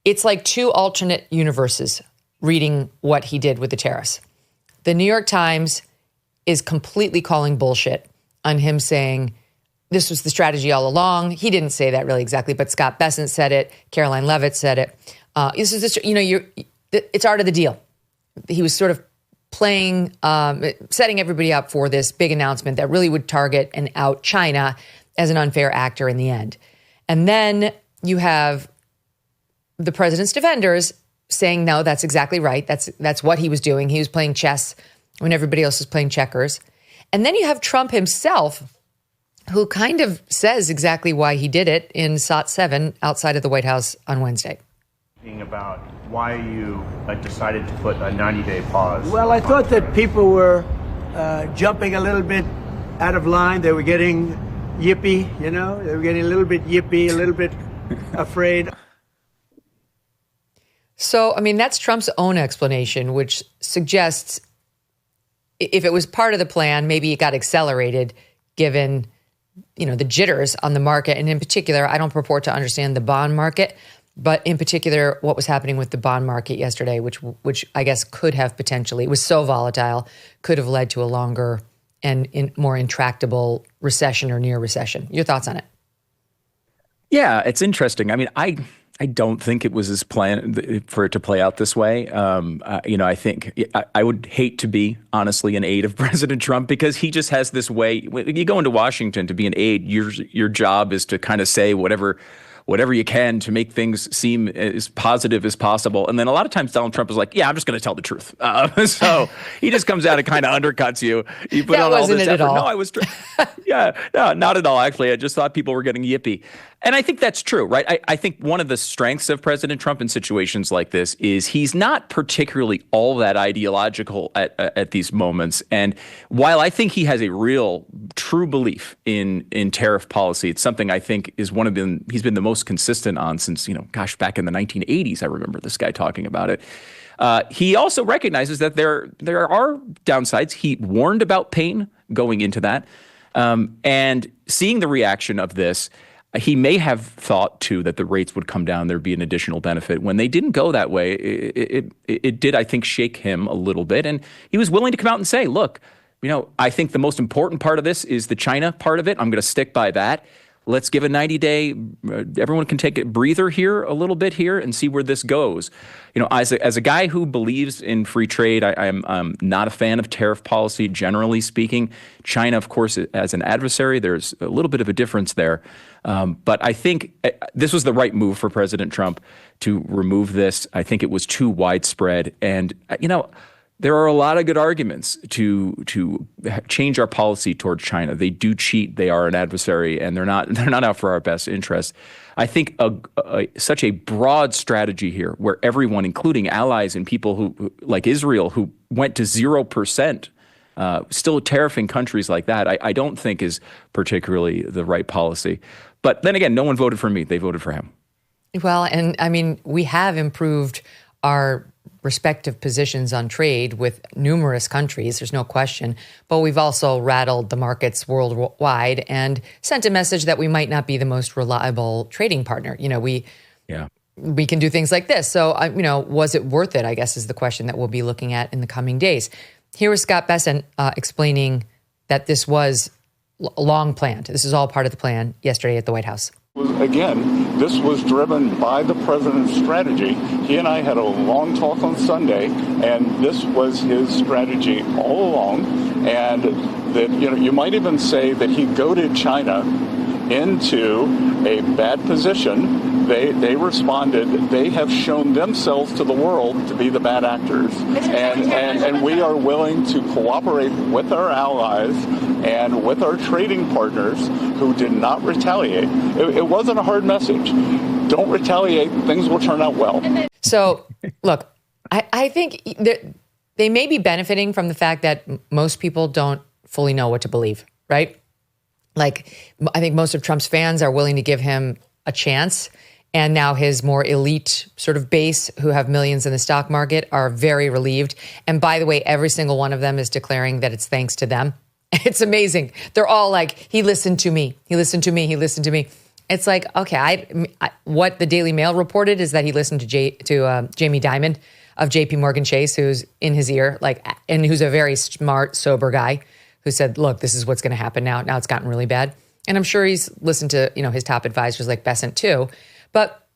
It's like two alternate universes reading what he did with the tariffs. The New York Times is completely calling bullshit on him saying this was the strategy all along. He didn't say that really exactly, but Scott Bessent said it. Caroline Leavitt said it. It's art of the deal. He was sort of playing, setting everybody up for this big announcement that really would target and out China as an unfair actor in the end. And then you have the president's defenders saying, no, that's exactly right. That's what he was doing. He was playing chess when everybody else was playing checkers. And then you have Trump himself, who kind of says exactly why he did it in SOT 7 outside of the White House on Wednesday. About why you decided to put a 90-day pause. Well, I thought that people were jumping a little bit out of line. They were getting yippy, they were getting a little bit yippy, a little bit afraid. So, that's Trump's own explanation, which suggests if it was part of the plan, maybe it got accelerated given, the jitters on the market. And in particular, I don't purport to understand the bond market, but in particular, what was happening with the bond market yesterday, which I guess could have potentially, it was so volatile, could have led to a longer and more intractable recession or near recession. Your thoughts on it? Yeah, it's interesting. I don't think it was his plan for it to play out this way. I think I would hate to be, honestly, an aide of President Trump because he just has this way. When you go into Washington to be an aide, your job is to kind of say whatever you can to make things seem as positive as possible. And then a lot of times Donald Trump is like, yeah, I'm just going to tell the truth. So he just comes out and kind of undercuts you. You put on all this effort. No, I was, no, not at all. Actually, I just thought people were getting yippy. And I think that's true, right? I think one of the strengths of President Trump in situations like this is he's not particularly all that ideological at these moments. And while I think he has a real, true belief in tariff policy, it's something I think is he's been the most consistent on since, back in the 1980s. I remember this guy talking about it. He also recognizes that there are downsides. He warned about pain going into that. And seeing the reaction of this, he may have thought, too, that the rates would come down. There'd be an additional benefit. When they didn't go that way, it did, I think, shake him a little bit. And he was willing to come out and say, look, I think the most important part of this is the China part of it. I'm going to stick by that. Let's give a 90-day, everyone can take a breather here a little bit here and see where this goes. As a guy who believes in free trade, I'm not a fan of tariff policy, generally speaking. China, of course, as an adversary, there's a little bit of a difference there. But I think this was the right move for President Trump to remove this. I think it was too widespread. And, there are a lot of good arguments to change our policy toward China. They do cheat. They are an adversary, and they're not out for our best interest. I think such a broad strategy here, where everyone, including allies and people who like Israel, who went to 0%, still tariffing countries like that, I don't think is particularly the right policy. But then again, no one voted for me. They voted for him. Well, and we have improved our respective positions on trade with numerous countries, there's no question, but we've also rattled the markets worldwide and sent a message that we might not be the most reliable trading partner. We can do things like this. So, was it worth it, I guess, is the question that we'll be looking at in the coming days. Here was Scott Bessent explaining that this was long planned. This is all part of the plan yesterday at the White House. Again, this was driven by the president's strategy. He and I had a long talk on Sunday, and this was his strategy all along. And that, you might even say that he goaded China into a bad position. They responded. They have shown themselves to the world to be the bad actors. And we are willing to cooperate with our allies and with our trading partners who did not retaliate. It wasn't a hard message. Don't retaliate. Things will turn out well. So, look, I think they may be benefiting from the fact that most people don't fully know what to believe, right? Like, I think most of Trump's fans are willing to give him a chance. And now his more elite sort of base, who have millions in the stock market, are very relieved. And by the way, every single one of them is declaring that it's thanks to them. It's amazing. They're all like, he listened to me. He listened to me. He listened to me. It's like, okay, what the Daily Mail reported is that he listened to Jamie Dimon of JP Morgan Chase, who's in his ear, and who's a very smart, sober guy, who said, look, this is what's going to happen now. Now it's gotten really bad. And I'm sure he's listened to, his top advisors like Bessent too. But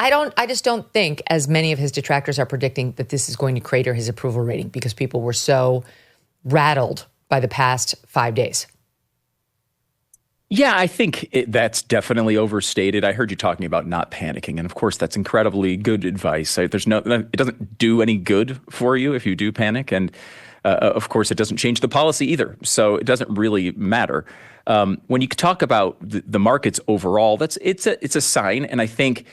I just don't think as many of his detractors are predicting that this is going to crater his approval rating because people were so rattled by the past 5 days. Yeah, I think that's definitely overstated. I heard you talking about not panicking. And of course, that's incredibly good advice. It doesn't do any good for you if you do panic. And of course, it doesn't change the policy either. So it doesn't really matter. When you talk about the markets overall, it's a sign. And I think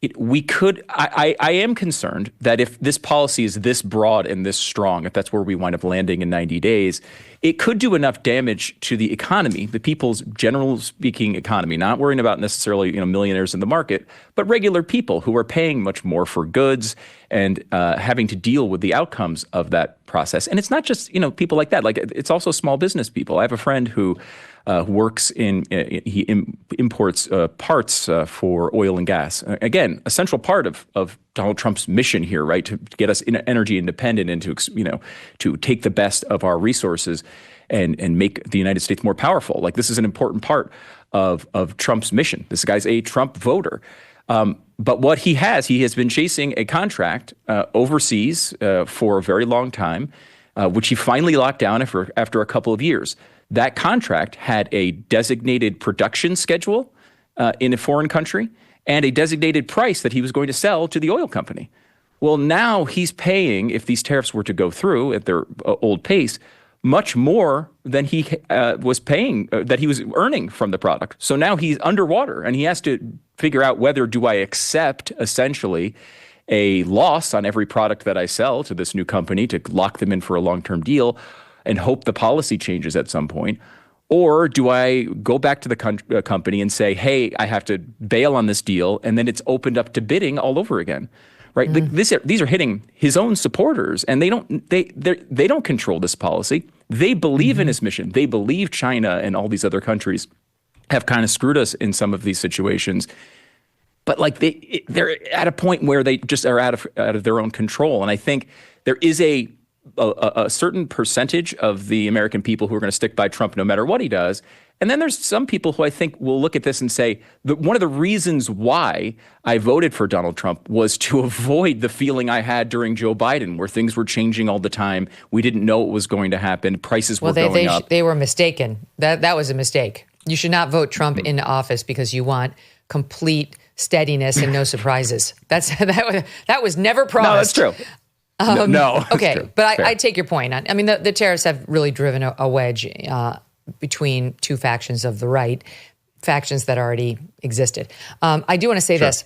I am concerned that if this policy is this broad and this strong, if that's where we wind up landing in 90 days, it could do enough damage to the economy, the people's general speaking economy, not worrying about necessarily millionaires in the market, but regular people who are paying much more for goods and having to deal with the outcomes of that process. And it's not just people like that. Like it's also small business people. I have a friend who works he imports parts for oil and gas. Again, a central part of Donald Trump's mission here, right, to get us energy independent and to take the best of our resources and make the United States more powerful. Like this is an important part of Trump's mission. This guy's a Trump voter. But what he has been chasing a contract overseas for a very long time, which he finally locked down after a couple of years. That contract had a designated production schedule in a foreign country and a designated price that he was going to sell to the oil company. Well, now he's paying, if these tariffs were to go through at their old pace, much more than he was paying, that he was earning from the product. So now he's underwater and he has to figure out whether do I accept essentially a loss on every product that I sell to this new company to lock them in for a long-term deal and hope the policy changes at some point? Or do I go back to the company and say, hey, I have to bail on this deal, and then it's opened up to bidding all over again, right? These are hitting his own supporters, and they don't control this policy. They believe in his mission. They believe China and all these other countries have kind of screwed us in some of these situations. But they're at a point where they just are out of their own control. And I think there is a certain percentage of the American people who are going to stick by Trump no matter what he does. And then there's some people who I think will look at this and say that one of the reasons why I voted for Donald Trump was to avoid the feeling I had during Joe Biden, where things were changing all the time. We didn't know what was going to happen. Prices were going up. They were mistaken. That was a mistake. You should not vote Trump into office because you want complete steadiness and no surprises. That was never promised. No, that's true. No. Okay, but I take your point. I mean, the tariffs have really driven a wedge between two factions of the right, factions that already existed. I do want to say this.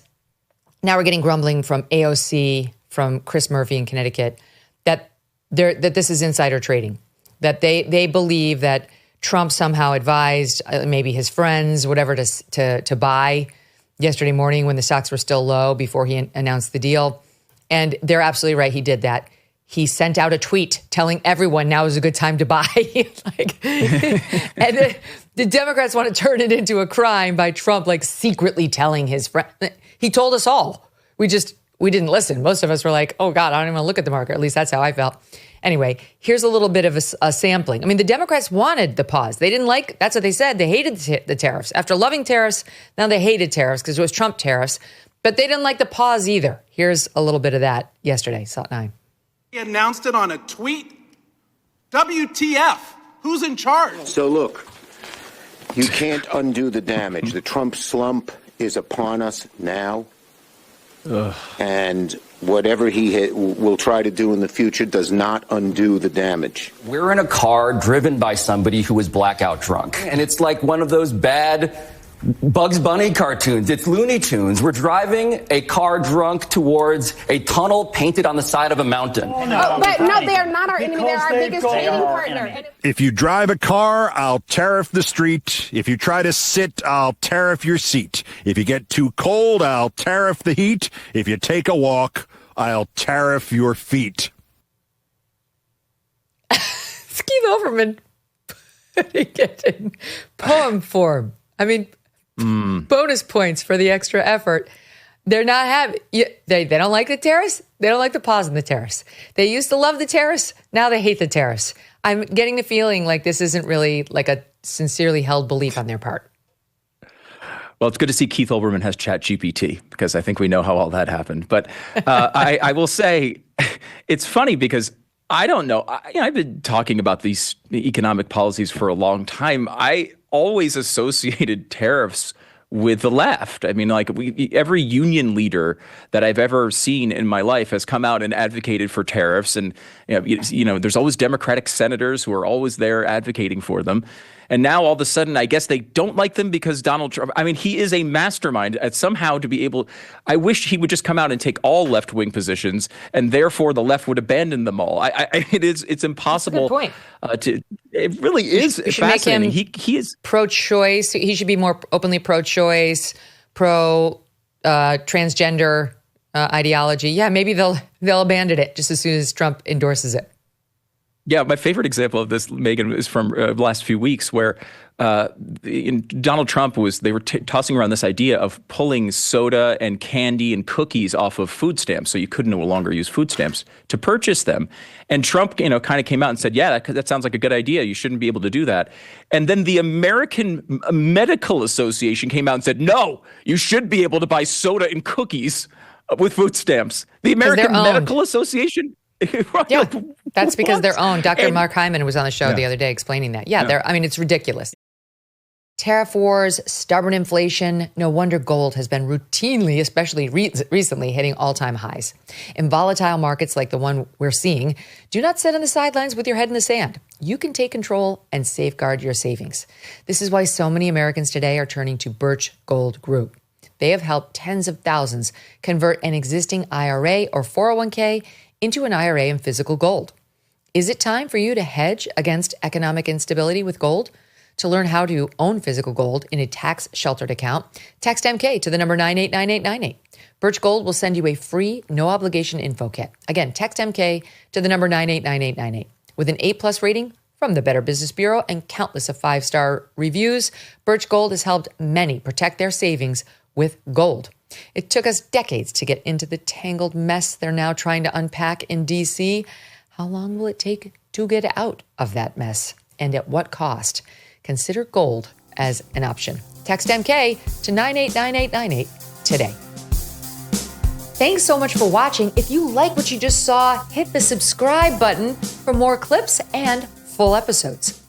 Now we're getting grumbling from AOC, from Chris Murphy in Connecticut, that this is insider trading, that they believe that Trump somehow advised maybe his friends, whatever, to buy yesterday morning when the stocks were still low before he announced the deal. And they're absolutely right. He did that. He sent out a tweet telling everyone now is a good time to buy. And the Democrats want to turn it into a crime by Trump, secretly telling his friend. He told us all. We didn't listen. Most of us were like, oh God, I don't even want to look at the market. At least that's how I felt. Anyway, here's a little bit of a sampling. I mean, the Democrats wanted the pause. They didn't that's what they said. They hated the tariffs. After loving tariffs, now they hated tariffs because it was Trump tariffs. But they didn't like the pause either. Here's a little bit of that yesterday, SOT 9. He announced it on a tweet. WTF? Who's in charge? So look, you can't undo the damage. The Trump slump is upon us now. And whatever he will try to do in the future does not undo the damage. We're in a car driven by somebody who was blackout drunk. And it's like one of those bad Bugs Bunny cartoons. It's Looney Tunes. We're driving a car drunk towards a tunnel painted on the side of a mountain. But no, they are not our enemy. They're our biggest trading partner. If you drive a car, I'll tariff the street. If you try to sit, I'll tariff your seat. If you get too cold, I'll tariff the heat. If you take a walk, I'll tariff your feet. Keith Olbermann putting it in poem form. I mean, Bonus points for the extra effort. They're not having, they don't like the tariffs. They don't like the pause in the tariffs. They used to love the tariffs. Now they hate the tariffs. I'm getting the feeling like this isn't really like a sincerely held belief on their part. Well, it's good to see Keith Olbermann has ChatGPT, because I think we know how all that happened. But I will say it's funny because I don't know. I've been talking about these economic policies for a long time. I always associated tariffs with the left. I mean, like every union leader that I've ever seen in my life has come out and advocated for tariffs. And, there's always Democratic senators who are always there advocating for them. And now all of a sudden, I guess they don't like them because Donald Trump, I mean, he is a mastermind at somehow to be able, I wish he would just come out and take all left-wing positions, and therefore the left would abandon them all. It's impossible. That's a good point. It really is fascinating. He is pro-choice. He should be more openly pro-choice, transgender ideology. Yeah, maybe they'll abandon it just as soon as Trump endorses it. Yeah, my favorite example of this, Megyn, is from the last few weeks where Donald Trump they were tossing around this idea of pulling soda and candy and cookies off of food stamps, so you could no longer use food stamps to purchase them. And Trump, kind of came out and said, yeah, that sounds like a good idea. You shouldn't be able to do that. And then the American Medical Association came out and said, no, you should be able to buy soda and cookies with food stamps. The American Medical Association. Yeah, that's because they're owned. Dr. Mark Hyman was on the show the other day explaining that. Yeah. It's ridiculous. Tariff wars, stubborn inflation. No wonder gold has been routinely, especially recently, hitting all-time highs. In volatile markets like the one we're seeing, do not sit on the sidelines with your head in the sand. You can take control and safeguard your savings. This is why so many Americans today are turning to Birch Gold Group. They have helped tens of thousands convert an existing IRA or 401k into an IRA in physical gold. Is it time for you to hedge against economic instability with gold? To learn how to own physical gold in a tax-sheltered account, text MK to the number 989898. Birch Gold will send you a free, no-obligation info kit. Again, text MK to the number 989898. With an A+ rating from the Better Business Bureau and countless of 5-star reviews, Birch Gold has helped many protect their savings with gold. It took us decades to get into the tangled mess they're now trying to unpack in D.C. How long will it take to get out of that mess? And at what cost? Consider gold as an option. Text MK to 989898 today. Thanks so much for watching. If you like what you just saw, hit the subscribe button for more clips and full episodes.